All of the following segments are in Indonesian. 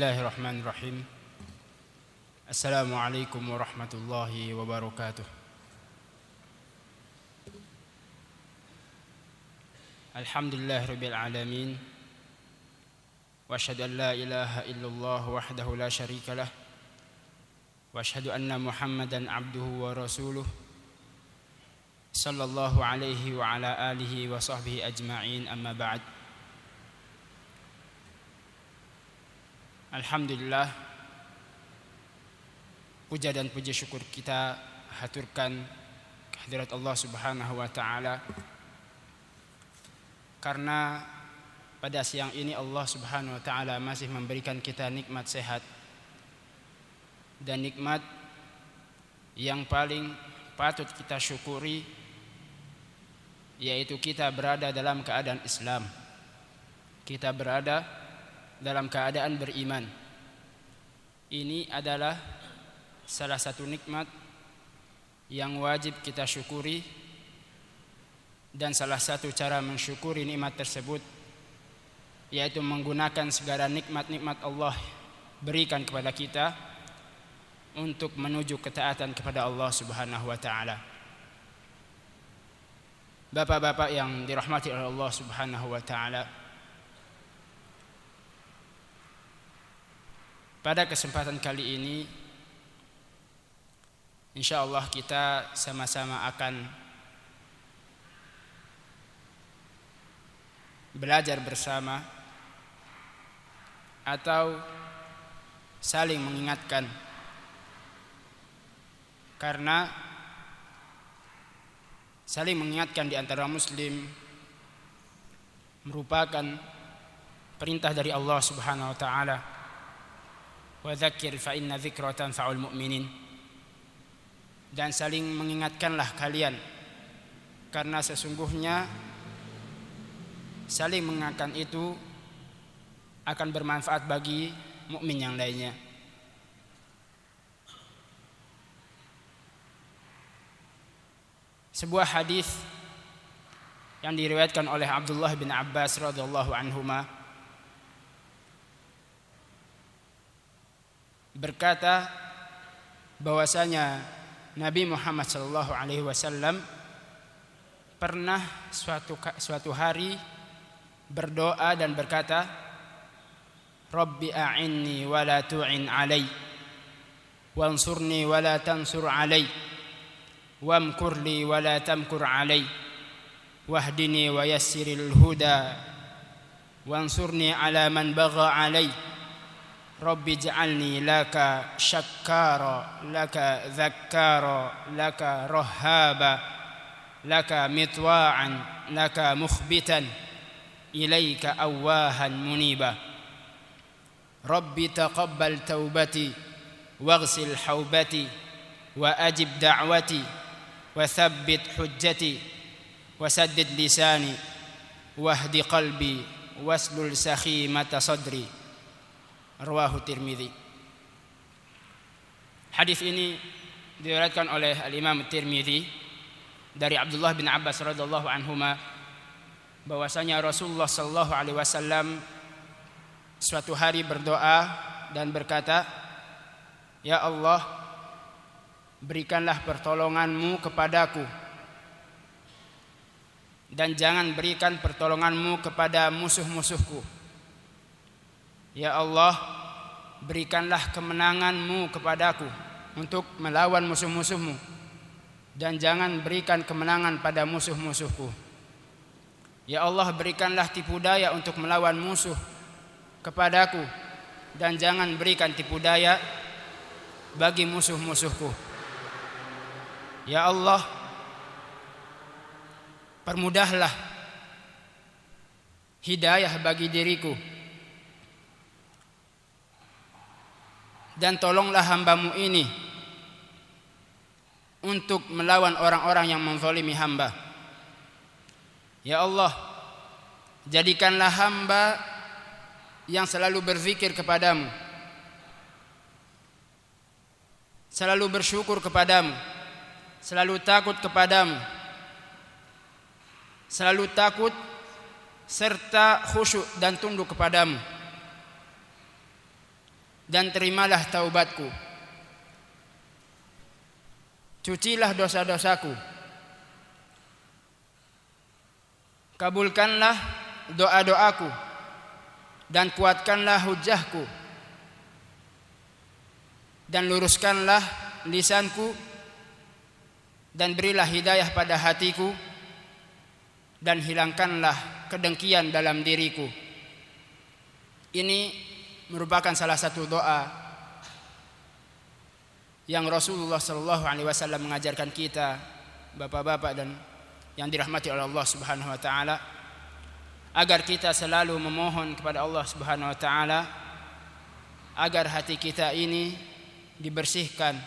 Bismillahirrahmanirrahim. Assalamualaikum warahmatullahi wabarakatuh. Alhamdulillahirabbil alamin. Wa asyhadu an la ilaha illallah wahdahu la syarikalah. Wa asyhadu anna Muhammadan abduhu wa rasuluh. Sallallahu alaihi wa ala alihi wa sahbihi ajma'in, amma ba'd. Alhamdulillah, puja dan puji syukur kita haturkan kehadirat Allah Subhanahu wa taala, karena pada siang ini Allah Subhanahu wa taala masih memberikan kita nikmat sehat, dan nikmat yang paling patut kita syukuri yaitu kita berada dalam keadaan Islam. Kita berada dalam keadaan beriman. Ini adalah salah satu nikmat yang wajib kita syukuri, dan salah satu cara mensyukuri nikmat tersebut yaitu menggunakan segala nikmat-nikmat Allah berikan kepada kita untuk menuju ketaatan kepada Allah Subhanahu wa taala. Bapak-bapak yang dirahmati oleh Allah Subhanahu wa taala, pada kesempatan kali ini insyaallah kita sama-sama akan belajar bersama atau saling mengingatkan, karena saling mengingatkan di antara muslim merupakan perintah dari Allah Subhanahu wa taala. Wa dzakir fa inna dzikra tanfa'ul mu'minin. Dan saling mengingatkanlah kalian, karena sesungguhnya saling mengingatkan itu akan bermanfaat bagi mukmin yang lainnya. Sebuah hadis yang diriwayatkan oleh Abdullah bin Abbas radhiyallahu anhuma berkata bahwasanya Nabi Muhammad sallallahu alaihi wasallam pernah suatu hari berdoa dan berkata, Rabbi a'inni wa la tu'in alai, wansurni wa la tansur alai, wamkur li wa la tamkur alai, wahdini wa yassiril huda, wansurni ala man bagha alai, Rabbi ij'alni laka syakkara, laka dhakkara, laka rahhaba, laka mitwa'an, laka mukhbitan, ilaika awwahan muniba. Rabbi taqabbal taubati, waghsil haubati, wa ajib da'wati, wa thabbit hujjati, wa saddid lisani, wahdi qalbi, waslul sakhimata sadri. Rawahu Tirmidzi. Hadis ini diriwayatkan oleh Al-Imam Tirmidzi dari Abdullah bin Abbas radhiyallahu anhuma bahwasanya Rasulullah sallallahu alaihi wasallam suatu hari berdoa dan berkata, Ya Allah, berikanlah pertolongan-Mu kepadaku, dan jangan berikan pertolongan-Mu kepada musuh-musuhku. Ya Allah, berikanlah kemenangan-Mu kepadaku untuk melawan musuh-musuh-Mu, dan jangan berikan kemenangan pada musuh-musuhku. Ya Allah, berikanlah tipu daya untuk melawan musuh kepadaku, dan jangan berikan tipu daya bagi musuh-musuhku. Ya Allah, permudahlah hidayah bagi diriku, dan tolonglah hamba-Mu ini untuk melawan orang-orang yang menzalimi hamba. Ya Allah, jadikanlah hamba yang selalu berzikir kepadamu, selalu bersyukur kepadamu, selalu takut kepadamu, selalu takut serta khusyuk dan tunduk kepadamu. dan terimalah taubatku. Cucilah dosa-dosaku. Kabulkanlah doa-doaku dan kuatkanlah hujahku. Dan luruskanlah lisanku dan berilah hidayah pada hatiku dan hilangkanlah kedengkian dalam diriku. Ini merupakan salah satu doa yang Rasulullah SAW mengajarkan kita, bapak-bapak dan yang dirahmati oleh Allah Subhanahu wa taala, agar kita selalu memohon kepada Allah Subhanahu wa taala agar hati kita ini dibersihkan,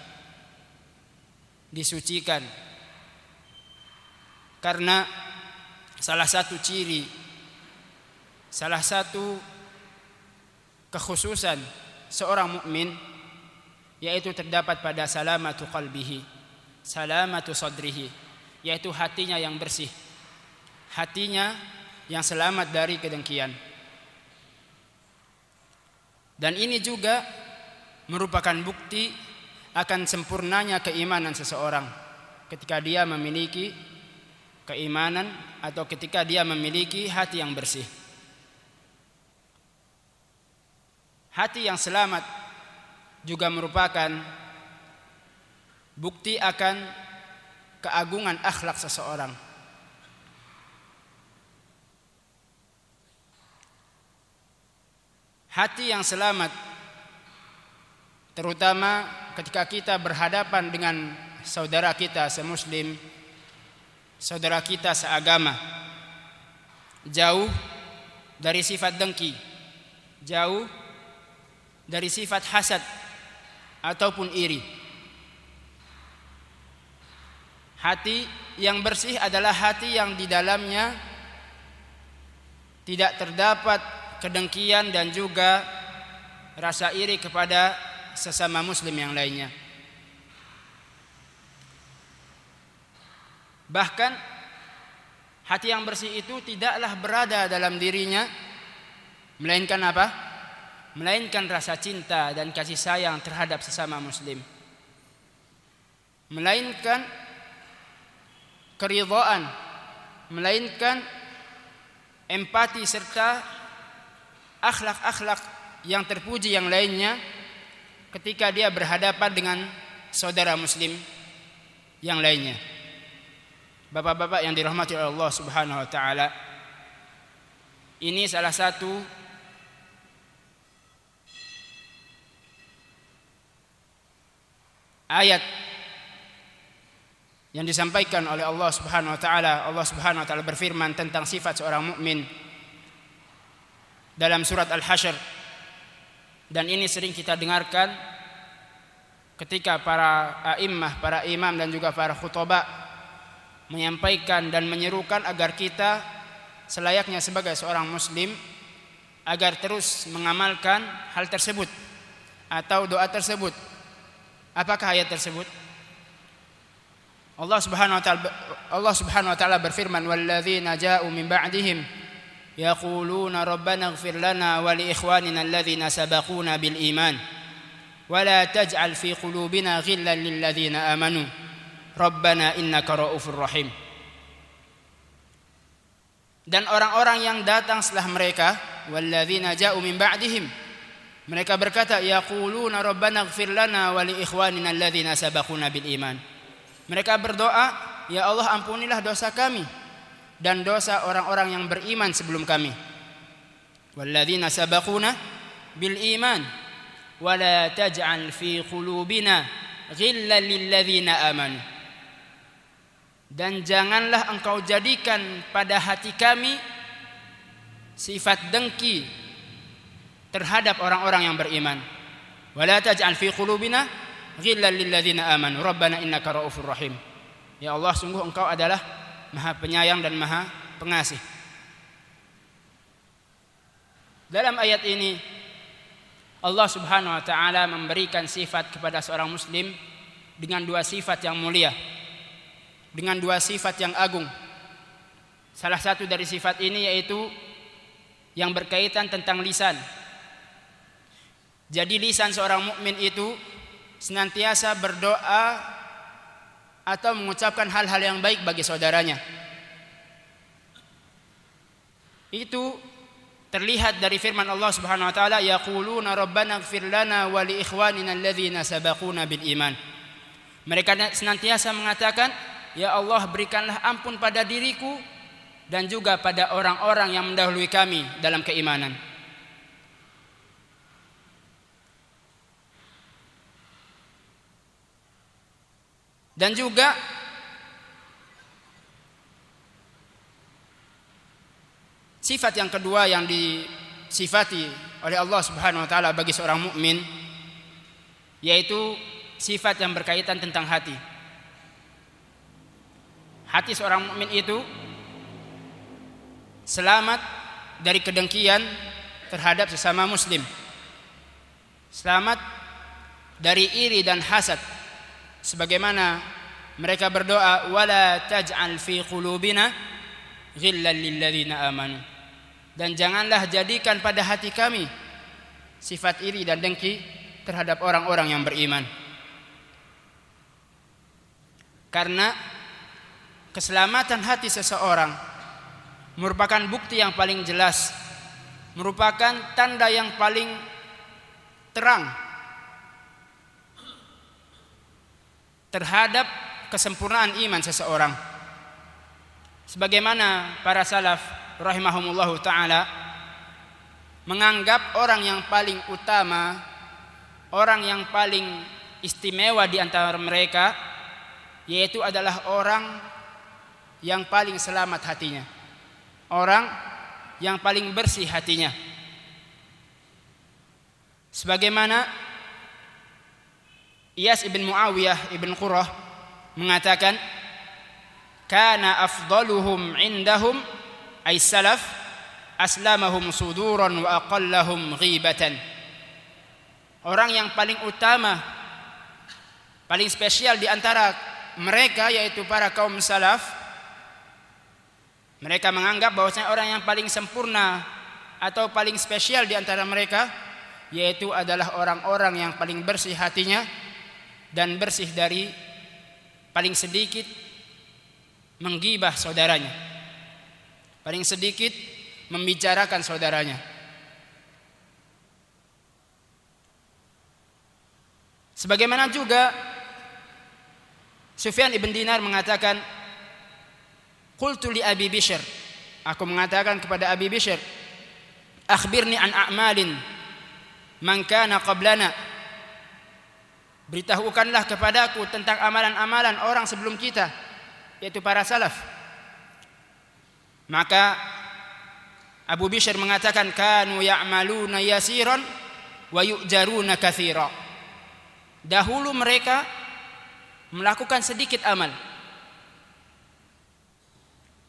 disucikan. Karena salah satu ciri, salah satu kekhususan seorang mukmin yaitu terdapat pada salamatu qalbihi, salamatu sadrihi, yaitu hatinya yang bersih, hatinya yang selamat dari kedengkian. Dan ini juga merupakan bukti akan sempurnanya keimanan seseorang ketika dia memiliki keimanan atau ketika dia memiliki hati yang bersih. Hati yang selamat juga merupakan bukti akan keagungan akhlak seseorang. Hati yang selamat, terutama ketika kita berhadapan dengan saudara kita semuslim, saudara kita seagama, jauh dari sifat dengki, jauh dari sifat hasad ataupun iri. Hati yang bersih adalah hati yang di dalamnya tidak terdapat kedengkian dan juga rasa iri kepada sesama muslim yang lainnya. Bahkan hati yang bersih itu tidaklah berada dalam dirinya melainkan apa? Melainkan rasa cinta dan kasih sayang terhadap sesama muslim, melainkan keridhaan, melainkan empati serta akhlak-akhlak yang terpuji yang lainnya ketika dia berhadapan dengan saudara muslim yang lainnya. Bapak-bapak yang dirahmati oleh Allah Subhanahu wa taala, ini salah satu ayat yang disampaikan oleh Allah Subhanahu wa taala. Allah Subhanahu wa taala berfirman tentang sifat seorang mukmin dalam surat Al-Hasyr, dan ini sering kita dengarkan ketika para a'immah, para imam dan juga para khutbah menyampaikan dan menyerukan agar kita selayaknya sebagai seorang muslim agar terus mengamalkan hal tersebut atau doa tersebut. Apakah ayat tersebut? Allah Subhanahu wa taala berfirman, walladzina ja'u min ba'dihim yaquluna rabbana ighfir lana wa li ikhwanina alladhina sabaquna bil iman wa la taj'al fi qulubina ghillan lil ladzina amanu rabbana innaka ra'ufur rahim. Dan orang-orang yang datang setelah mereka, walladzina ja'u min ba'dihim, mereka berkata, yaquluna rabbana ighfir lana wa li ikhwanina alladhina sabaquna bil iman. Mereka berdoa, ya Allah ampunilah dosa kami dan dosa orang-orang yang beriman sebelum kami. Walladzina sabaquna bil iman wa la taj'al fi qulubina ghillan lil ladzina amanu. Dan janganlah engkau jadikan pada hati kami sifat dengki terhadap orang-orang yang beriman. Wa la taj'al fi qulubina ghillan lil ladzina amanu rabbana innaka ra'ufur rahim. Ya Allah, sungguh engkau adalah Maha penyayang dan Maha pengasih. Dalam ayat ini Allah Subhanahu wa taala memberikan sifat kepada seorang muslim dengan dua sifat yang mulia, dengan dua sifat yang agung. Salah satu dari sifat ini yaitu yang berkaitan tentang lisan. Jadi lisan seorang mukmin itu senantiasa berdoa atau mengucapkan hal-hal yang baik bagi saudaranya. Itu terlihat dari firman Allah Subhanahu wa taala, yaquluna rabbana ighfir lana wa li ikhwanina alladhina sabaquna bil iman. Mereka senantiasa mengatakan, ya Allah, berikanlah ampun pada diriku dan juga pada orang-orang yang mendahului kami dalam keimanan. Dan juga sifat yang kedua yang disifati oleh Allah Subhanahu wa taala bagi seorang mukmin, yaitu sifat yang berkaitan tentang hati. Hati seorang mukmin itu selamat dari kedengkian terhadap sesama muslim, selamat dari iri dan hasad, sebagaimana mereka berdoa, wala taj'al fi qulubina ghillan lil ladzina amanu, dan janganlah jadikan pada hati kami sifat iri dan dengki terhadap orang-orang yang beriman. Karena keselamatan hati seseorang merupakan bukti yang paling jelas, merupakan tanda yang paling terang terhadap kesempurnaan iman seseorang. Sebagaimana para salaf rahimahumullahu ta'ala menganggap orang yang paling utama, orang yang paling istimewa di antara mereka, yaitu adalah orang yang paling selamat hatinya, orang yang paling bersih hatinya. Sebagaimana Iyas ibn Muawiyah ibn Qurrah mengatakan, kana afdaluhum indahum ay salaf aslamahum suduran wa aqallahum ghibatan. Orang yang paling utama, paling spesial di antara mereka yaitu para kaum salaf, mereka menganggap bahwasanya orang yang paling sempurna atau paling spesial di antara mereka yaitu adalah orang-orang yang paling bersih hatinya dan bersih dari paling sedikit menggibah saudaranya, paling sedikit membicarakan saudaranya. Sebagaimana juga Sufyan ibn Dinar mengatakan, qultu li Abi Bishr, aku mengatakan kepada Abi Bishr, akhbirni an a'malin man kana qablana, beritahukanlah kepadaku tentang amalan-amalan orang sebelum kita, yaitu para salaf. Maka Abu Bishr mengatakan, kanu ya'maluna yasiran wa yu'jaruna katsira. Dahulu mereka melakukan sedikit amal.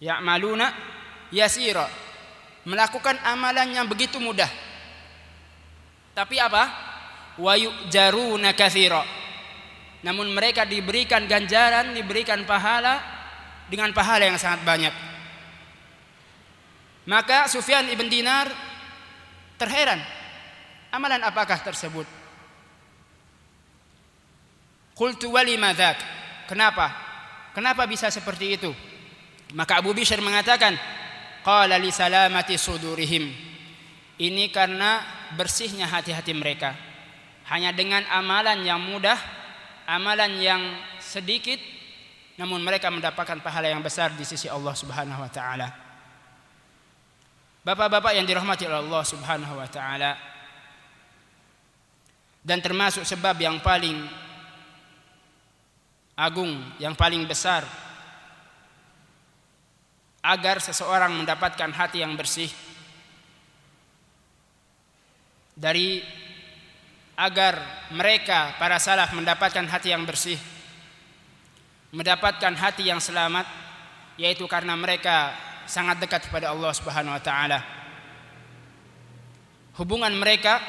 Ya'maluna yasira, melakukan amalan yang begitu mudah. Tapi apa? Wa yu'jaruna katsira, namun mereka diberikan ganjaran, diberikan pahala dengan pahala yang sangat banyak. Maka Sufyan ibn Dinar terheran, amalan apakah tersebut? Qultu walima dzak, kenapa bisa seperti itu? Maka Abu Bishr mengatakan, qala li salamati sudurihim, ini karena bersihnya hati-hati mereka. Hanya dengan amalan yang mudah, amalan yang sedikit, namun mereka mendapatkan pahala yang besar di sisi Allah Subhanahu wa taala. Bapak-bapak yang dirahmati oleh Allah Subhanahu wa taala, dan termasuk sebab yang paling agung, yang paling besar agar seseorang mendapatkan hati yang bersih, dari agar mereka para salaf mendapatkan hati yang bersih, mendapatkan hati yang selamat, yaitu karena mereka sangat dekat kepada Allah Subhanahu wa taala. Hubungan mereka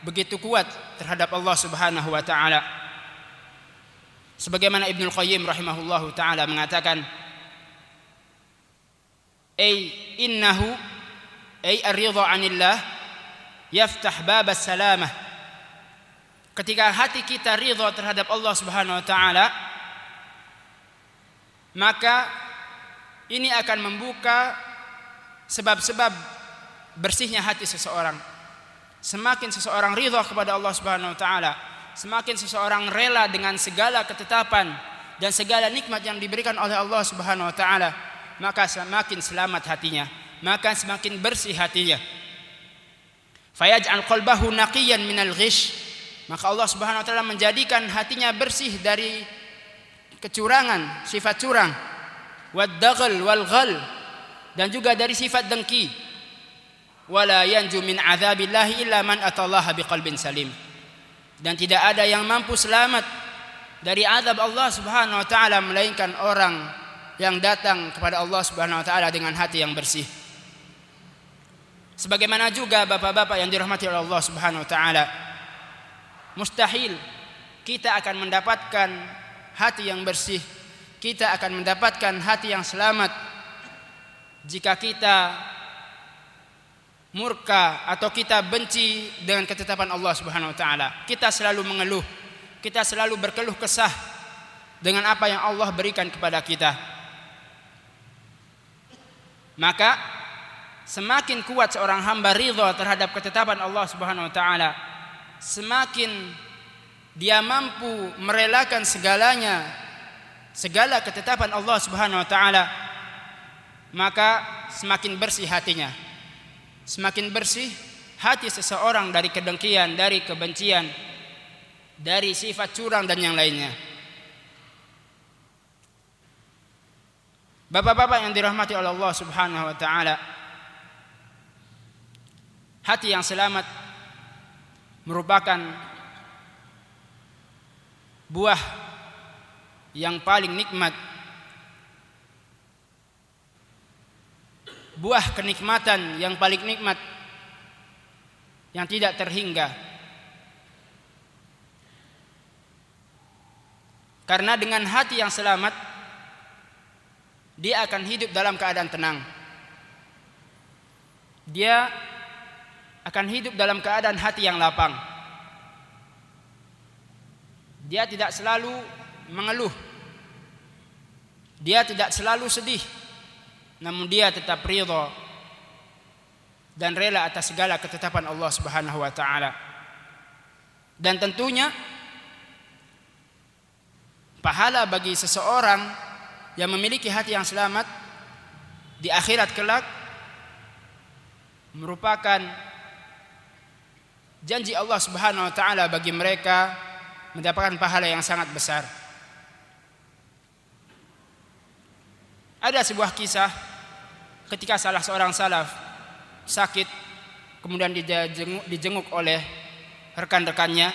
begitu kuat terhadap Allah Subhanahu wa taala. Sebagaimana Ibnu Qayyim rahimahullahu taala mengatakan, innahu ar-ridha 'anillah yaftah bab as-salamah ketika hati kita ridha terhadap Allah Subhanahu wa taala, maka ini akan membuka sebab-sebab bersihnya hati seseorang. Semakin seseorang ridha kepada Allah Subhanahu wa taala, semakin seseorang rela dengan segala ketetapan dan segala nikmat yang diberikan oleh Allah Subhanahu wa taala, maka semakin selamat hatinya, maka semakin bersih hatinya. Fayaj'al qalbahu naqiyan minal ghish, maka Allah Subhanahu wa taala menjadikan hatinya bersih dari kecurangan, sifat curang, wad-daghal wal ghal, dan juga dari sifat dengki. Wala yanju min adzabillahi illa man atallaha biqalbin salim, dan tidak ada yang mampu selamat dari azab Allah Subhanahu wa taala melainkan orang yang datang kepada Allah Subhanahu wa taala dengan hati yang bersih. Sebagaimana juga bapak-bapak yang dirahmati oleh Allah Subhanahu wa taala, mustahil kita akan mendapatkan hati yang bersih, kita akan mendapatkan hati yang selamat jika kita murka atau kita benci dengan ketetapan Allah Subhanahu wa taala. Kita selalu mengeluh, kita selalu berkeluh kesah dengan apa yang Allah berikan kepada kita. Maka semakin kuat seorang hamba ridha terhadap ketetapan Allah Subhanahu wa taala, semakin dia mampu merelakan segalanya, segala ketetapan Allah Subhanahu wa taala, maka semakin bersih hatinya. Semakin bersih hati seseorang dari kedengkian, dari kebencian, dari sifat curang dan yang lainnya. Bapak-bapak yang dirahmati oleh Allah Subhanahu wa taala, hati yang selamat merupakan buah yang paling nikmat, buah kenikmatan yang paling nikmat yang tidak terhingga. Karena dengan hati yang selamat, dia akan hidup dalam keadaan tenang. Dia akan hidup dalam keadaan hati yang lapang. Dia tidak selalu mengeluh, dia tidak selalu sedih, namun dia tetap ridha dan rela atas segala ketetapan Allah Subhanahu wa taala. Dan tentunya pahala bagi seseorang yang memiliki hati yang selamat di akhirat kelak merupakan janji Allah Subhanahu wa taala bagi mereka mendapatkan pahala yang sangat besar. Ada sebuah kisah ketika salah seorang salaf sakit, kemudian dijenguk oleh rekan-rekannya.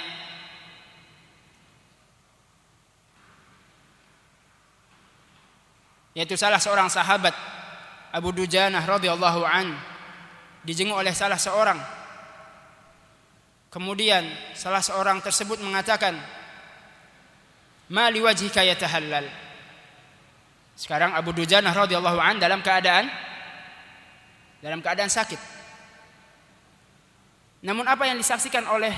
Yaitu salah seorang sahabat, Abu Dujanah radhiyallahu an, dijenguk oleh salah seorang. Kemudian salah seorang tersebut mengatakan, "Ma liwajhika yatahallal." Sekarang Abu Dujanah radhiyallahu an dalam keadaan sakit. Namun apa yang disaksikan oleh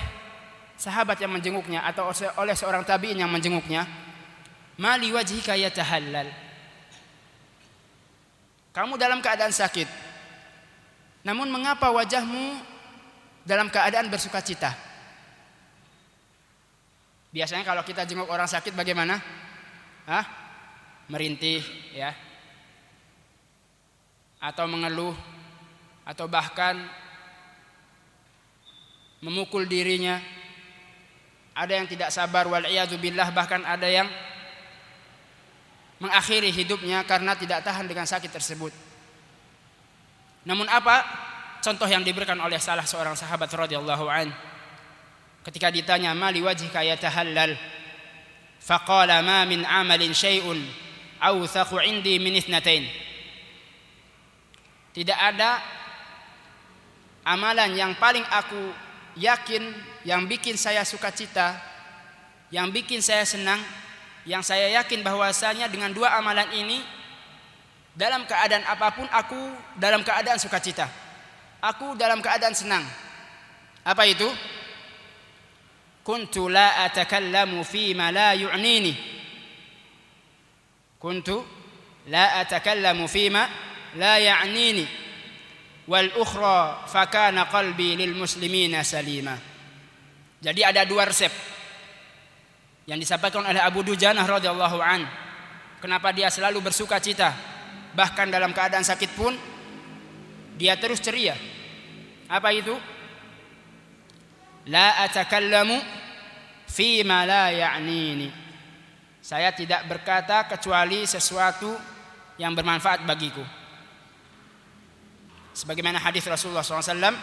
sahabat yang menjenguknya atau oleh seorang tabi'in yang menjenguknya, "Ma liwajhika yatahallal." Kamu dalam keadaan sakit, namun mengapa wajahmu dalam keadaan bersukacita? Biasanya kalau kita jenguk orang sakit bagaimana? Merintih, ya, atau mengeluh, atau bahkan memukul dirinya. Ada yang tidak sabar, wal'iyadzubillah, bahkan ada yang mengakhiri hidupnya karena tidak tahan dengan sakit tersebut. Namun apa contoh yang diberikan oleh salah seorang sahabat radhiyallahu an ketika ditanya, "Ma liwajhika yatahallal?" Faqala, "Ma min amalin syai'un awthaqu 'indi min itsnatain." Tidak ada amalan yang paling aku yakin, yang bikin saya sukacita, yang bikin saya senang, yang saya yakin bahwasanya dengan dua amalan ini, dalam keadaan apapun aku dalam keadaan sukacita, aku dalam keadaan senang. Apa itu? kuntu la atakallamu fima la yu'nini. Kuntu la atakallamu fima la ya'nini. Wal ukhra fakana qalbi lil muslimina salima. Jadi ada dua resep yang disampaikan oleh Abu Dujanah radhiyallahu an. Kenapa dia selalu bersuka cita, bahkan dalam keadaan sakit pun dia terus ceria. Apa itu? La atakallamu fima la ya'nini. Saya tidak berkata kecuali sesuatu yang bermanfaat bagiku. Sebagaimana hadis Rasulullah SAW,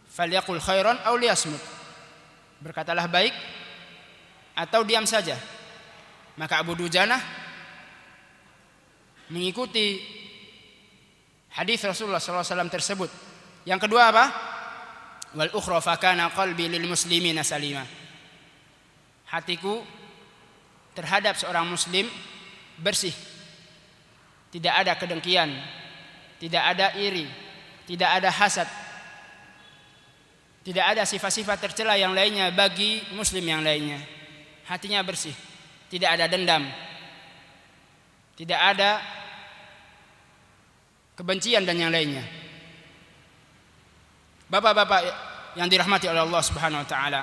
falyaqul khairan aw liyasmut. Berkatalah baik atau diam saja. Maka Abu Dujanah mengikuti hadis Rasulullah SAW tersebut. Yang kedua apa? Wal ukhra fakana qalbi lil muslimina salima. Hatiku terhadap seorang muslim bersih. Tidak ada kedengkian, tidak ada iri, tidak ada hasad, tidak ada sifat-sifat tercela yang lainnya bagi muslim yang lainnya. Hatinya bersih, tidak ada dendam, tidak ada kebencian dan yang lainnya. Bapak-bapak yang dirahmati oleh Allah Subhanahu wa taala,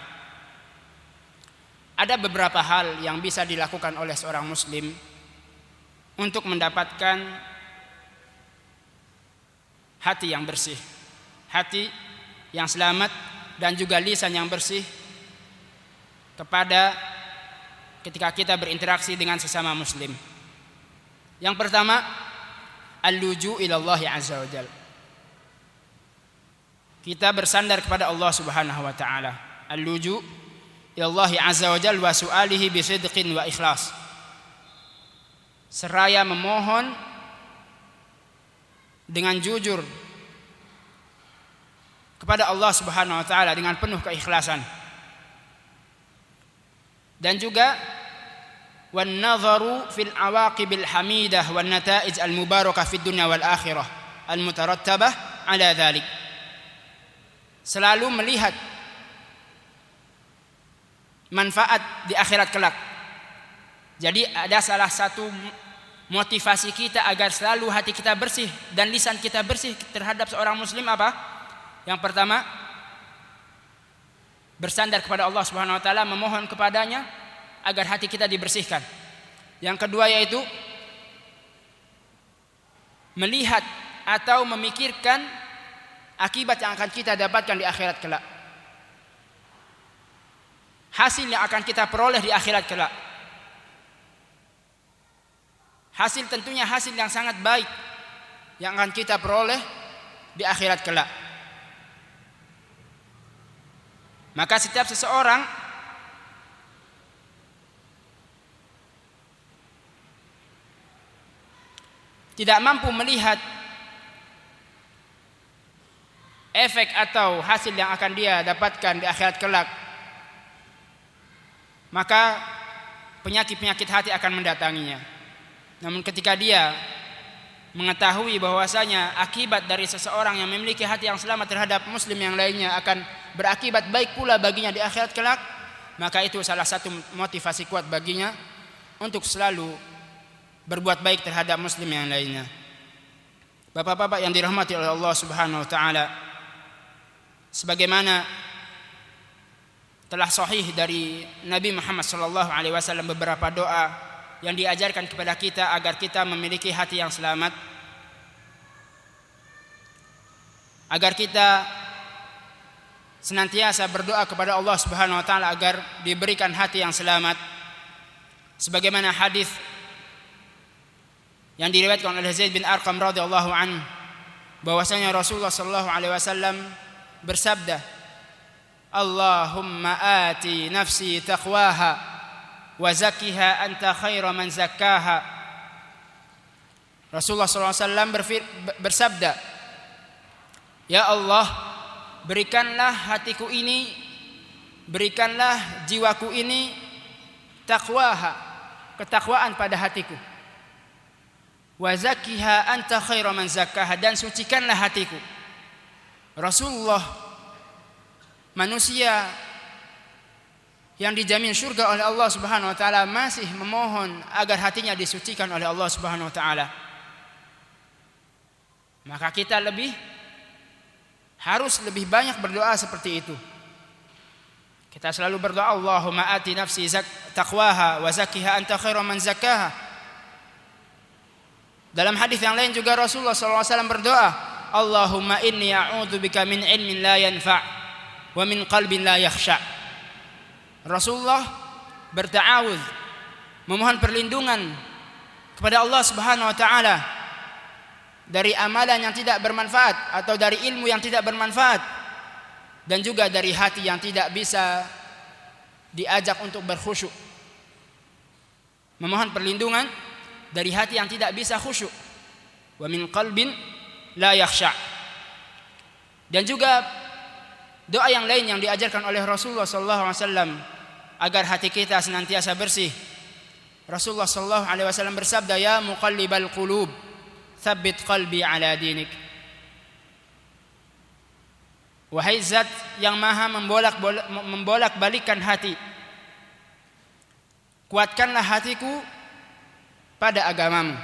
ada beberapa hal yang bisa dilakukan oleh seorang muslim untuk mendapatkan hati yang bersih, hati yang selamat, dan juga lisan yang bersih ketika kita berinteraksi dengan sesama muslim. Yang pertama, al-luju ilallahi azza wa jalla. Kita bersandar kepada Allah Subhanahu wa taala. Al-luju ilallahi azza wa jalla wa su'alihi bi sidqin wa ikhlas. Seraya memohon dengan jujur kepada Allah Subhanahu wa taala dengan penuh keikhlasan. Dan juga wan nadharu fil awaqibil hamidah wan nataij al mubarakah fid dunya wal akhirah al mutarattabah ala dzalik. Selalu melihat manfaat di akhirat kelak. Jadi ada salah satu motivasi kita agar selalu hati kita bersih dan lisan kita bersih terhadap seorang muslim apa? Yang pertama, bersandar kepada Allah Subhanahu wa taala, memohon kepadanya agar hati kita dibersihkan. Yang kedua yaitu melihat atau memikirkan akibat yang akan kita dapatkan di akhirat kelak. Hasil yang akan kita peroleh di akhirat kelak. Hasil tentunya hasil yang sangat baik yang akan kita peroleh di akhirat kelak. Maka setiap seseorang tidak mampu melihat efek atau hasil yang akan dia dapatkan di akhirat kelak, maka penyakit-penyakit hati akan mendatanginya. Namun ketika dia mengetahui bahwasanya akibat dari seseorang yang memiliki hati yang selamat terhadap muslim yang lainnya akan berakibat baik pula baginya di akhirat kelak, maka itu salah satu motivasi kuat baginya untuk selalu berbuat baik terhadap muslim yang lainnya. Bapak-bapak yang dirahmati oleh Allah Subhanahu wa taala, sebagaimana telah sahih dari Nabi Muhammad sallallahu alaihi wasallam beberapa doa yang diajarkan kepada kita agar kita memiliki hati yang selamat, agar kita senantiasa berdoa kepada Allah Subhanahu wa taala agar diberikan hati yang selamat. Sebagaimana hadis yang diriwayatkan oleh Zaid bin Arqam radhiyallahu anhu bahwasanya Rasulullah sallallahu alaihi wasallam bersabda, Allahumma ati nafsi taqwaha wa zakkiha anta khairu man zakkaha. Rasulullah sallallahu alaihi wasallam bersabda, ya Allah, berikanlah hatiku ini, berikanlah jiwaku ini taqwaha, ketakwaan pada hatiku. Wa zakkiha anta khairu man zakkaha, dan sucikanlah hatiku. Rasulullah manusia yang dijamin surga oleh Allah Subhanahu wa taala masih memohon agar hatinya disucikan oleh Allah Subhanahu wa taala, maka kita harus lebih banyak berdoa seperti itu. Kita selalu berdoa, Allahumma ati nafsi taqwaha wa zakkiha anta khairu man zakkaha. Dalam hadis yang lain juga Rasulullah SAW berdoa, Allahumma inni a'udzubika min ilmin la yanfa' wa min qalbin la yakhsha'. Rasulullah berta'awudz, memohon perlindungan kepada Allah Subhanahu wa taala dari amalan yang tidak bermanfaat atau dari ilmu yang tidak bermanfaat, dan juga dari hati yang tidak bisa diajak untuk berkhusyuk. Memohon perlindungan dari hati yang tidak bisa khusyuk. Wa min qalbin la yakhsha'. Dan juga doa yang lain yang diajarkan oleh Rasulullah sallallahu alaihi wasallam agar hati kita senantiasa bersih. Rasulullah sallallahu alaihi wasallam bersabda, "Ya muqallibal qulub, tsabbit qalbi ala dinik." Wahai zat yang maha membolak-balikkan hati, kuatkanlah hatiku pada agamamu.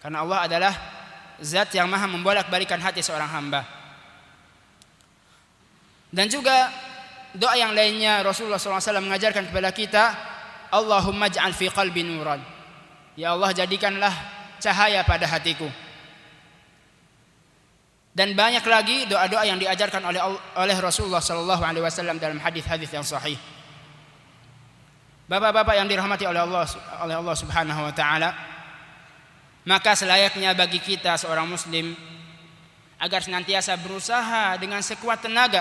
Karena Allah adalah zat yang maha membolak-balikkan hati seorang hamba. Dan juga doa yang lainnya Rasulullah SAW mengajarkan kepada kita, Allahumma ij'al fi qalbi nuran. Ya Allah, jadikanlah cahaya pada hatiku. Dan banyak lagi doa-doa yang diajarkan oleh Rasulullah SAW dalam hadis-hadis yang sahih. Bapak-bapak yang dirahmati oleh Allah Subhanahu wa taala, maka selayaknya bagi kita seorang muslim agar senantiasa berusaha dengan sekuat tenaga,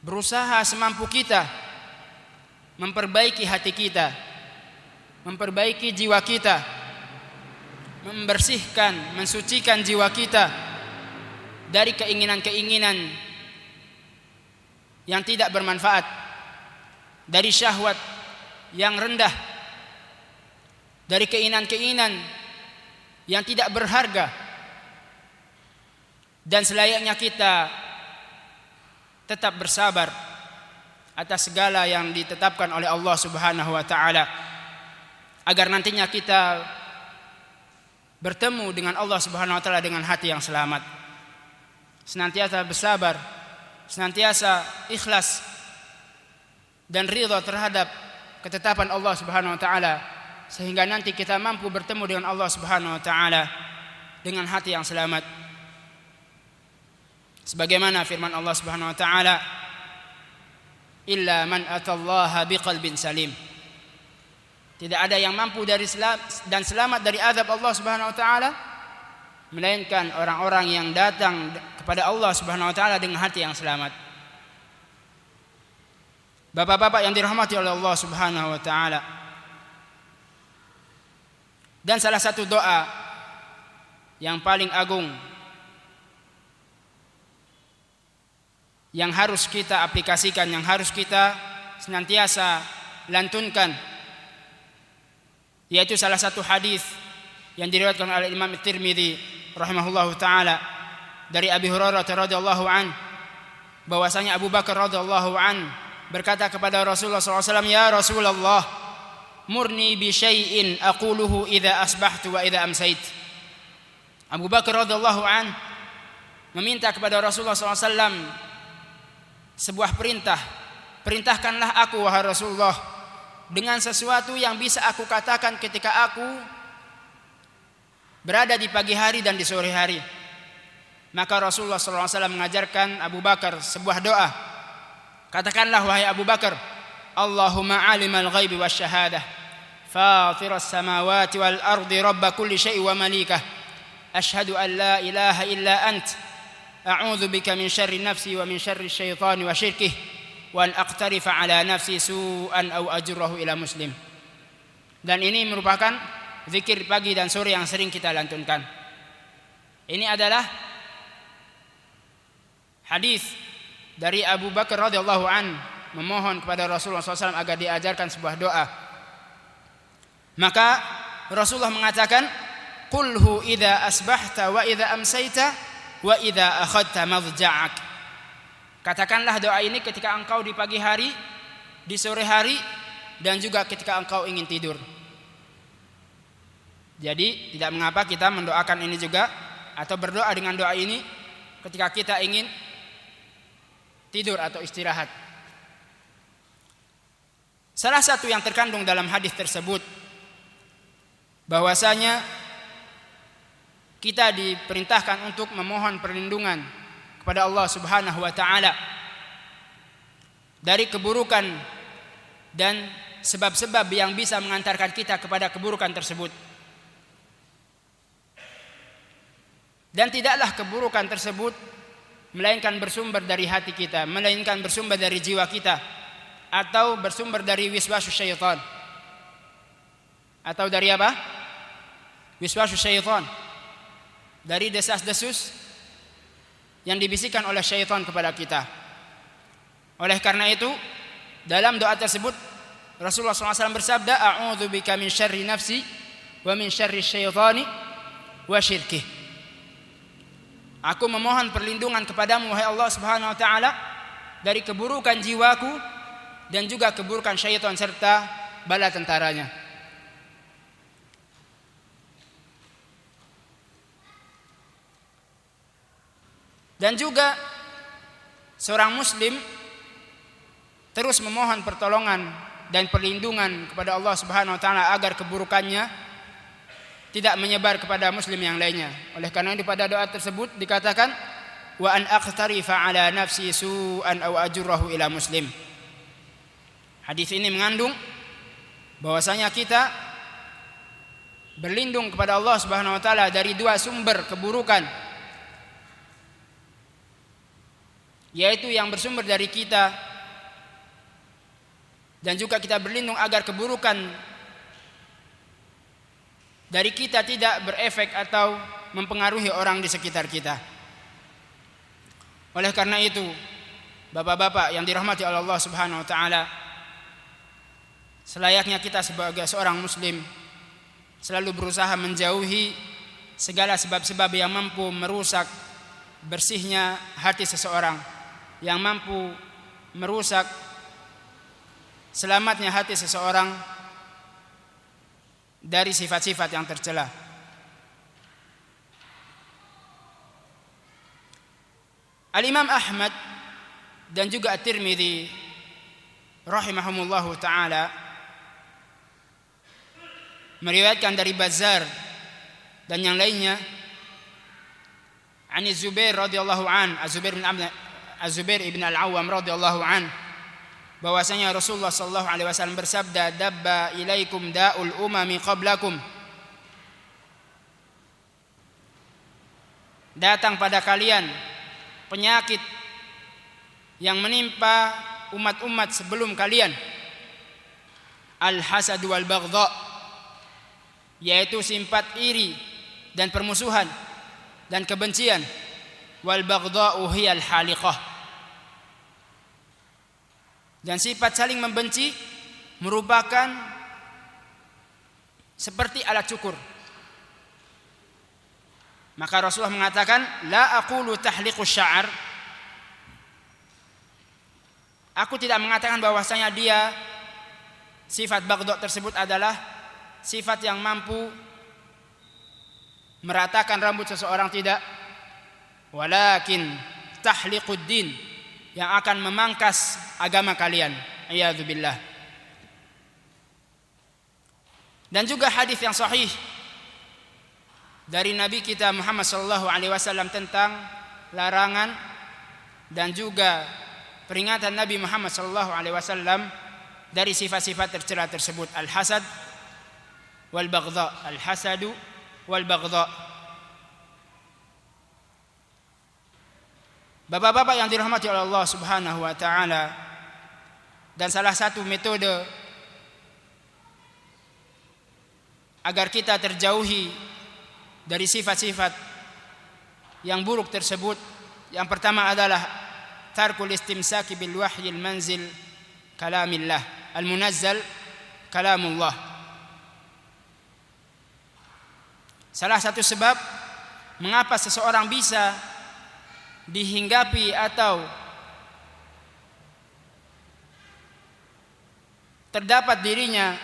berusaha semampu kita memperbaiki hati kita, memperbaiki jiwa kita, membersihkan, mensucikan jiwa kita dari keinginan-keinginan yang tidak bermanfaat, dari syahwat yang rendah, dari keinginan-keinginan yang tidak berharga. Dan selayaknya kita tetap bersabar atas segala yang ditetapkan oleh Allah Subhanahu wa taala, agar nantinya kita bertemu dengan Allah Subhanahu wa taala dengan hati yang selamat. Senantiasa bersabar, senantiasa ikhlas dan ridha terhadap ketetapan Allah Subhanahu wa taala, sehingga nanti kita mampu bertemu dengan Allah Subhanahu wa taala dengan hati yang selamat. Sebagaimana firman Allah Subhanahu wa taala, illa man atallaha biqalbin salim. Tidak ada yang mampu dan selamat dari azab Allah Subhanahu wa taala melainkan orang-orang yang datang kepada Allah Subhanahu wa taala dengan hati yang selamat. Bapak-bapak yang dirahmati oleh Allah Subhanahu wa taala, dan salah satu doa yang paling agung yang harus kita aplikasikan, yang harus kita senantiasa lantunkan, yaitu salah satu hadis yang diriwayatkan oleh Imam Tirmidzi rahimahullahu taala dari Abi Hurairah radhiyallahu an, bahwasanya Abu Bakar radhiyallahu an berkata kepada Rasulullah SAW, "Ya Rasulullah, murni bi syai'in aquluhu idza asbahtu wa idza amsait." Abu Bakar radhiyallahu an meminta kepada Rasulullah SAW sebuah perintah. Perintahkanlah aku wahai Rasulullah dengan sesuatu yang bisa aku katakan ketika aku berada di pagi hari dan di sore hari. Maka Rasulullah SAW mengajarkan Abu Bakar sebuah doa. Katakanlah wahai Abu Bakar, Allahumma alimal ghaibi wasyahadah, fatiras samawati wal ardi rabba kulli syai' wa malikah, ashhadu an la ilaha illa ant, a'udzu bika min syarri nafsi wa min syarri syaitani wa syirkih, wa an aqtarifa ala nafsi su'an aw ajurrahu ila muslim. Dan ini merupakan zikir pagi dan sore yang sering kita lantunkan. Ini adalah hadis dari Abu Bakar radhiyallahu an memohon kepada Rasulullah SAW agar diajarkan sebuah doa. Maka Rasulullah mengatakan, "Qulhu idza asbahta wa idza amsayta wa idza akhadta madja'ak." Katakanlah doa ini ketika engkau di pagi hari, di sore hari, dan juga ketika engkau ingin tidur. Jadi tidak mengapa kita mendoakan ini juga, atau berdoa dengan doa ini ketika kita ingin tidur atau istirahat. Salah satu yang terkandung dalam hadis tersebut bahwasanya kita diperintahkan untuk memohon perlindungan kepada Allah Subhanahu wa taala dari keburukan dan sebab-sebab yang bisa mengantarkan kita kepada keburukan tersebut. Dan tidaklah keburukan tersebut melainkan bersumber dari hati kita, melainkan bersumber dari jiwa kita, atau bersumber dari wiswasus syaitan. Atau dari apa? Wiswasus syaitan. Dari desas-desus yang dibisikkan oleh syaitan kepada kita. Oleh karena itu, dalam doa tersebut Rasulullah SAW bersabda, "A'udzubika min syarri nafsi wa min syarri syaitani wa syirkih." Aku memohon perlindungan kepadamu wahai Allah Subhanahu wa taala dari keburukan jiwaku dan juga keburukan syaitan serta bala tentaranya. Dan juga seorang muslim terus memohon pertolongan dan perlindungan kepada Allah Subhanahu wa taala agar keburukannya tidak menyebar kepada muslim yang lainnya. Oleh karena itu pada doa tersebut dikatakan wa an aqtarifa ala nafsi su'an aw ajurrahu ila muslim. Hadis ini mengandung bahwasanya kita berlindung kepada Allah Subhanahu wa taala dari dua sumber keburukan, yaitu yang bersumber dari kita, dan juga kita berlindung agar keburukan dari kita tidak berefek atau mempengaruhi orang di sekitar kita. Oleh karena itu, bapak-bapak yang dirahmati oleh Allah Subhanahu wa taala, selayaknya kita sebagai seorang muslim selalu berusaha menjauhi segala sebab-sebab yang mampu merusak bersihnya hati seseorang, yang mampu merusak selamatnya hati seseorang dari sifat-sifat yang tercela. Al-Imam Ahmad dan juga At-Tirmidzi rahimahumullahu taala meriwayatkan dari Bazzar dan yang lainnya Ani Zubair radhiyallahu an, Az-Zubair ibn Al-Awwam radhiyallahu an, bahwasanya Rasulullah sallallahu alaihi wasallam bersabda, "Dabba ilaikum da'ul umami qablakum." Datang pada kalian penyakit yang menimpa umat-umat sebelum kalian. Al-hasad wal baghdha, yaitu sifat iri dan permusuhan dan kebencian. Wal baghdha'u hiyal haliqah, dan sifat saling membenci merupakan seperti alat cukur. Maka Rasulullah mengatakan, la aqulu tahliqus sya'ar. Aku tidak mengatakan bahwasanya dia sifat baghdha tersebut adalah sifat yang mampu meratakan rambut seseorang, tidak. Walakin tahliqud din, yang akan memangkas agama kalian. A'udzubillah. Dan juga hadis yang sahih dari Nabi kita Muhammad sallallahu alaihi wasallam tentang larangan dan juga peringatan Nabi Muhammad sallallahu alaihi wasallam dari sifat-sifat tercela tersebut, al-hasad wal baghdha, al-hasadu wal baghdha. Bapak-bapak yang dirahmati oleh Allah Subhanahu wa taala, dan salah satu metode agar kita terjauhi dari sifat-sifat yang buruk tersebut, yang pertama adalah tarkul istimsaki bil wahyil manzil kalamillah al-munazzal kalamullah. Salah satu sebab mengapa seseorang bisa dihinggapi atau terdapat dirinya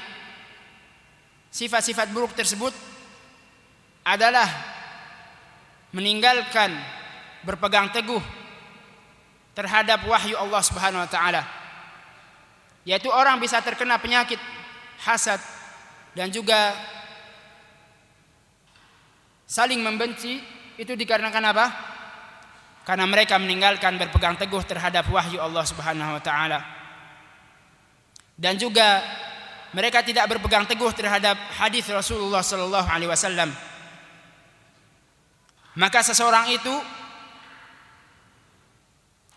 sifat-sifat buruk tersebut adalah meninggalkan berpegang teguh terhadap wahyu Allah Subhanahu wa taala. Yaitu orang bisa terkena penyakit hasad dan juga saling membenci, itu dikarenakan apa? Karena mereka meninggalkan berpegang teguh terhadap wahyu Allah Subhanahu wa taala. Dan juga mereka tidak berpegang teguh terhadap hadis Rasulullah sallallahu alaihi wasallam. Maka seseorang itu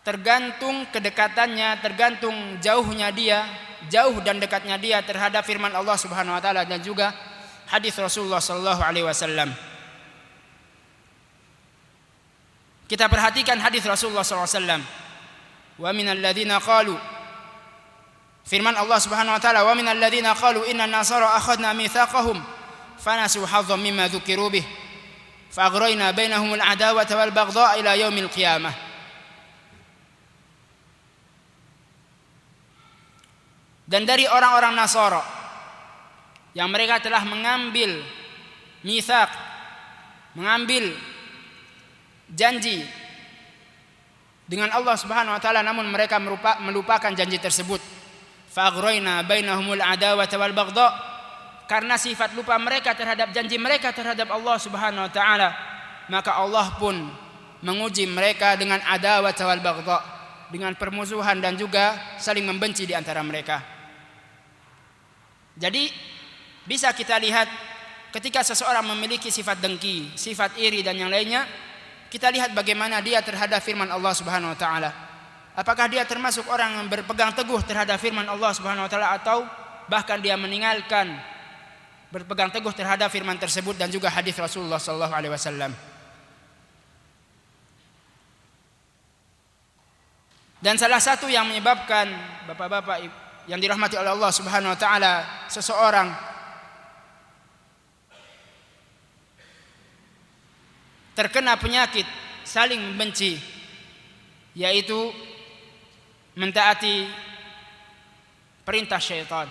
tergantung kedekatannya, tergantung jauhnya dia, jauh dan dekatnya dia terhadap firman Allah Subhanahu wa taala dan juga hadis Rasulullah sallallahu alaihi wasallam. Kita perhatikan hadis Rasulullah sallallahu alaihi wasallam. Wa minal ladzina qalu, firman Allah Subhanahu wa taala, wa minal ladzina qalu inna nasara akhadna mitsaqahum fanasu hazzan mimma dzukiru bih faghrayna bainahumul adawata wal baghdha ila yaumil qiyamah. Dan dari orang-orang Nasara yang mereka telah mengambil mitsaq, mengambil janji dengan Allah Subhanahu wa taala, namun mereka melupakan janji tersebut. Faghrayna bainahumul adawata wal baghdha, karena sifat lupa mereka terhadap janji mereka terhadap Allah Subhanahu wa taala, maka Allah pun menguji mereka dengan adawat wal baghdha, dengan permusuhan dan juga saling membenci di antara mereka. Jadi bisa kita lihat ketika seseorang memiliki sifat dengki, sifat iri dan yang lainnya, kita lihat bagaimana dia terhadap firman Allah Subhanahu wa taala. Apakah dia termasuk orang yang berpegang teguh terhadap firman Allah Subhanahu wa taala atau bahkan dia meninggalkan berpegang teguh terhadap firman tersebut dan juga hadis Rasulullah sallallahu alaihi wasallam. Dan salah satu yang menyebabkan bapak-bapak yang dirahmati oleh Allah Subhanahu wa taala seseorang terkena penyakit saling membenci, yaitu mentaati perintah syaitan.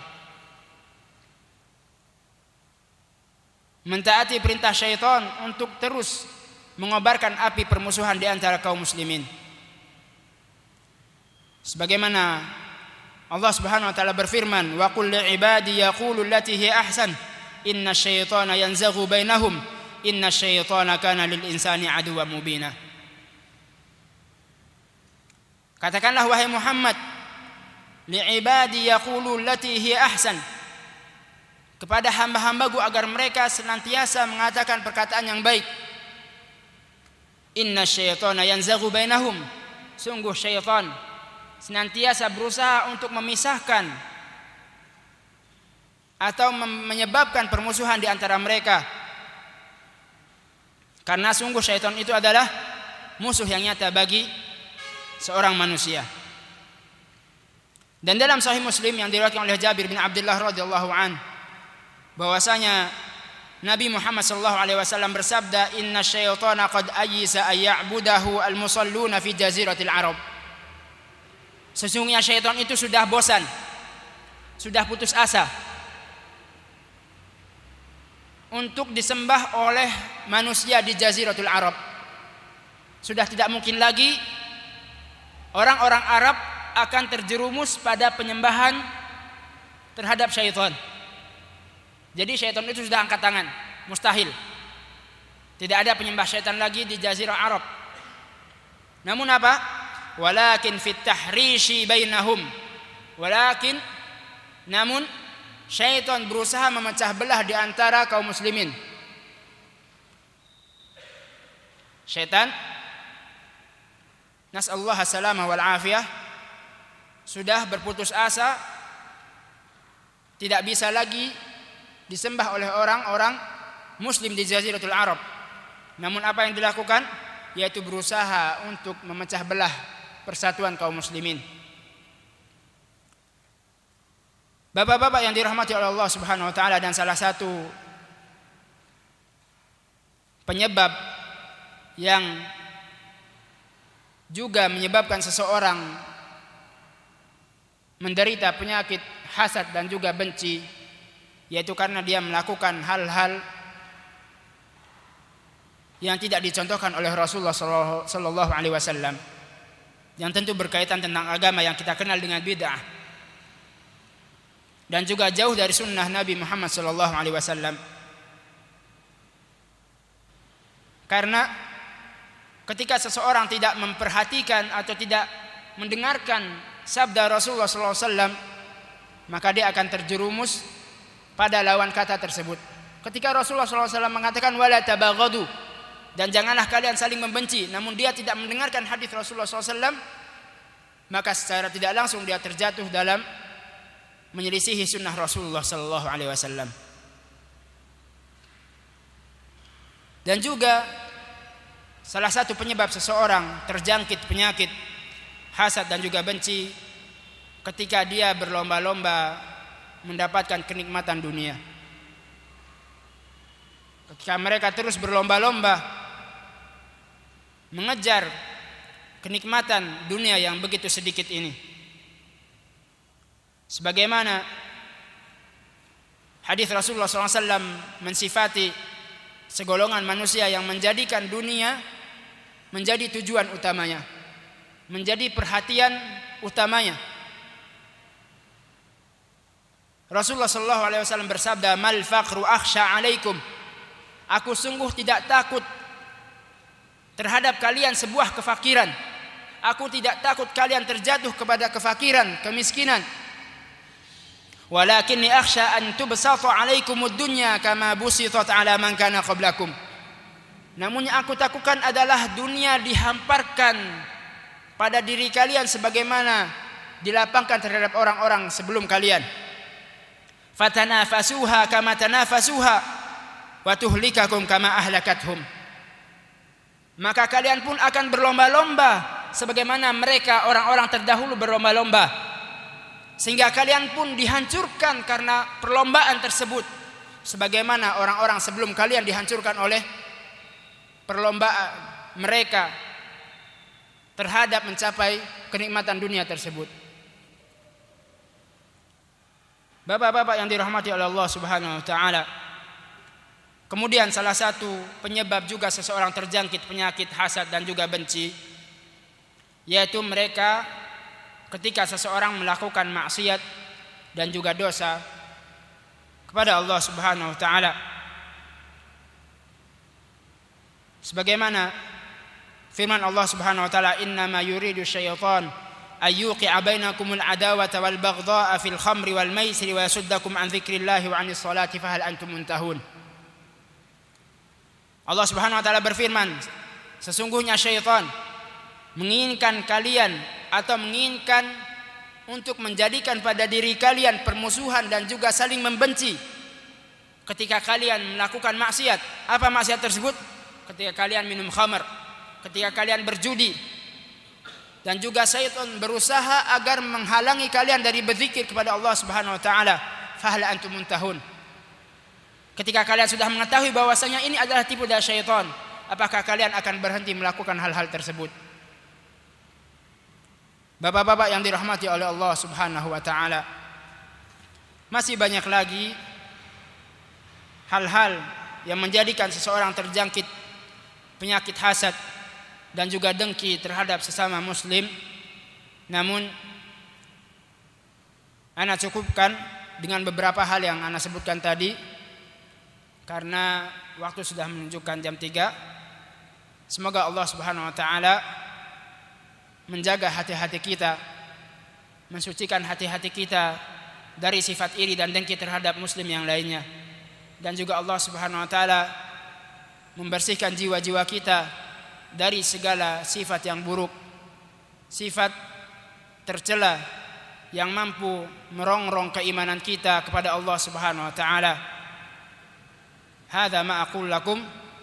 Mentaati perintah syaitan untuk terus mengobarkan api permusuhan di antara kaum muslimin. Sebagaimana Allah Subhanahu wa taala berfirman, "Wa qul li ibadi yaqulu allati hiya ahsan, inna syaitana yanzaghu bainahum, inna syaitana kana lil insani aduwwan mubina." Katakanlah wahai Muhammad, li ibadi yaqulu allati hiya ahsan, kepada hamba-hambaku agar mereka senantiasa mengatakan perkataan yang baik. Inna syaitana yanzaghu bainahum, sungguh syaitan senantiasa berusaha untuk memisahkan atau menyebabkan permusuhan di antara mereka. Karena sungguh syaitan itu adalah musuh yang nyata bagi seorang manusia. Dan dalam Sahih Muslim yang diriwayatkan oleh Jabir bin Abdullah radhiyallahu an, bahwasanya Nabi Muhammad sallallahu alaihi wasallam bersabda, "Inna syaitana qad ayyisa ay ya'budahu al-musalluna fi jaziratil Arab." Sesungguhnya syaitan itu sudah bosan, sudah putus asa untuk disembah oleh manusia di Jaziratul Arab. Sudah tidak mungkin lagi orang-orang Arab akan terjerumus pada penyembahan terhadap syaitan. Jadi syaitan itu sudah angkat tangan, mustahil. Tidak ada penyembah syaitan lagi di Jazirah Arab. Namun apa? Walakin fit tahrishi bainahum. Namun syaitan berusaha memecah belah di antara kaum muslimin. Syaitan, nas'allahu as-salamah wal afiyah, sudah berputus asa, tidak bisa lagi disembah oleh orang-orang muslim di Jaziratul Arab. Namun apa yang dilakukan? Yaitu berusaha untuk memecah belah persatuan kaum muslimin. Bapak-bapak yang dirahmati oleh Allah Subhanahu wa taala, dan salah satu penyebab yang juga menyebabkan seseorang menderita penyakit hasad dan juga benci, yaitu karena dia melakukan hal-hal yang tidak dicontohkan oleh Rasulullah sallallahu alaihi wasallam, yang tentu berkaitan tentang agama yang kita kenal dengan bid'ah, dan juga jauh dari sunnah Nabi Muhammad sallallahu alaihi wasallam. Karena ketika seseorang tidak memperhatikan atau tidak mendengarkan sabda Rasulullah sallallahu alaihi wasallam, maka dia akan terjerumus pada lawan kata tersebut. Ketika Rasulullah sallallahu alaihi wasallam mengatakan wala tabaghadu, dan janganlah kalian saling membenci, namun dia tidak mendengarkan hadis Rasulullah SAW, maka secara tidak langsung dia terjatuh dalam menyelisihi sunnah Rasulullah SAW. Dan juga salah satu penyebab seseorang terjangkit penyakit hasad dan juga benci ketika dia berlomba-lomba mendapatkan kenikmatan dunia. Ketika mereka terus berlomba-lomba mengejar kenikmatan dunia yang begitu sedikit ini, sebagaimana hadis Rasulullah SAW mensifati segolongan manusia yang menjadikan dunia menjadi tujuan utamanya, menjadi perhatian utamanya. Rasulullah SAW bersabda, mal faqru akhsha alaikum, aku sungguh tidak takut terhadap kalian sebuah kefakiran. Aku tidak takut kalian terjatuh kepada kefakiran, kemiskinan. Walakinni akhsha an tubsata 'alaikumud dunya kama busitat 'ala man kana qablakum. Namun yang aku takutkan adalah dunia dihamparkan pada diri kalian sebagaimana dilapangkan terhadap orang-orang sebelum kalian. Fatanafasuha kama tanafasuha wa tuhlikakum kama ahlakathum. Maka kalian pun akan berlomba-lomba sebagaimana mereka orang-orang terdahulu berlomba-lomba, sehingga kalian pun dihancurkan karena perlombaan tersebut sebagaimana orang-orang sebelum kalian dihancurkan oleh perlombaan mereka terhadap mencapai kenikmatan dunia tersebut. Bapak-bapak yang dirahmati oleh Allah Subhanahu wa taala, kemudian salah satu penyebab juga seseorang terjangkit penyakit hasad dan juga benci, yaitu mereka ketika seseorang melakukan maksiat dan juga dosa kepada Allah Subhanahu wa taala. Sebagaimana firman Allah Subhanahu wa taala, innama yuridu syaitan ayyuqi'a bainakumul adawata wal baghdha'a fil khamri wal maisiri wa yasuddakum an dzikrillahi wa 'anis salati fahal antum muntahun. Allah Subhanahu wa taala berfirman, sesungguhnya syaitan menginginkan kalian atau menginginkan untuk menjadikan pada diri kalian permusuhan dan juga saling membenci ketika kalian melakukan maksiat. Apa maksiat tersebut? Ketika kalian minum khamar, ketika kalian berjudi, dan juga syaitan berusaha agar menghalangi kalian dari berzikir kepada Allah Subhanahu wa taala. Fahal antum muntahun. Ketika kalian sudah mengetahui bahwasanya ini adalah tipu daya syaitan, apakah kalian akan berhenti melakukan hal-hal tersebut? Bapak-bapak yang dirahmati oleh Allah Subhanahu wa taala, masih banyak lagi hal-hal yang menjadikan seseorang terjangkit penyakit hasad dan juga dengki terhadap sesama muslim. Namun ana cukupkan dengan beberapa hal yang ana sebutkan tadi, karena waktu sudah menunjukkan jam 3. Semoga Allah Subhanahu wa taala menjaga hati-hati kita, mensucikan hati-hati kita dari sifat iri dan dengki terhadap muslim yang lainnya, dan juga Allah Subhanahu wa taala membersihkan jiwa-jiwa kita dari segala sifat yang buruk, sifat tercela yang mampu merongrong keimanan kita kepada Allah Subhanahu wa taala. Hadza ma aqul lakum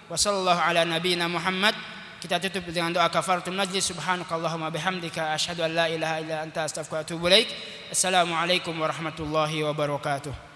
wa sallallahu ala nabiyyina Muhammad. Kita tutup dengan doa kafaratul majlis. Subhanakallahumma bihamdika asyhadu an la ilaha illa anta astaghfiruka wa atubu ilaik. Assalamualaikum warahmatullahi wabarakatuh.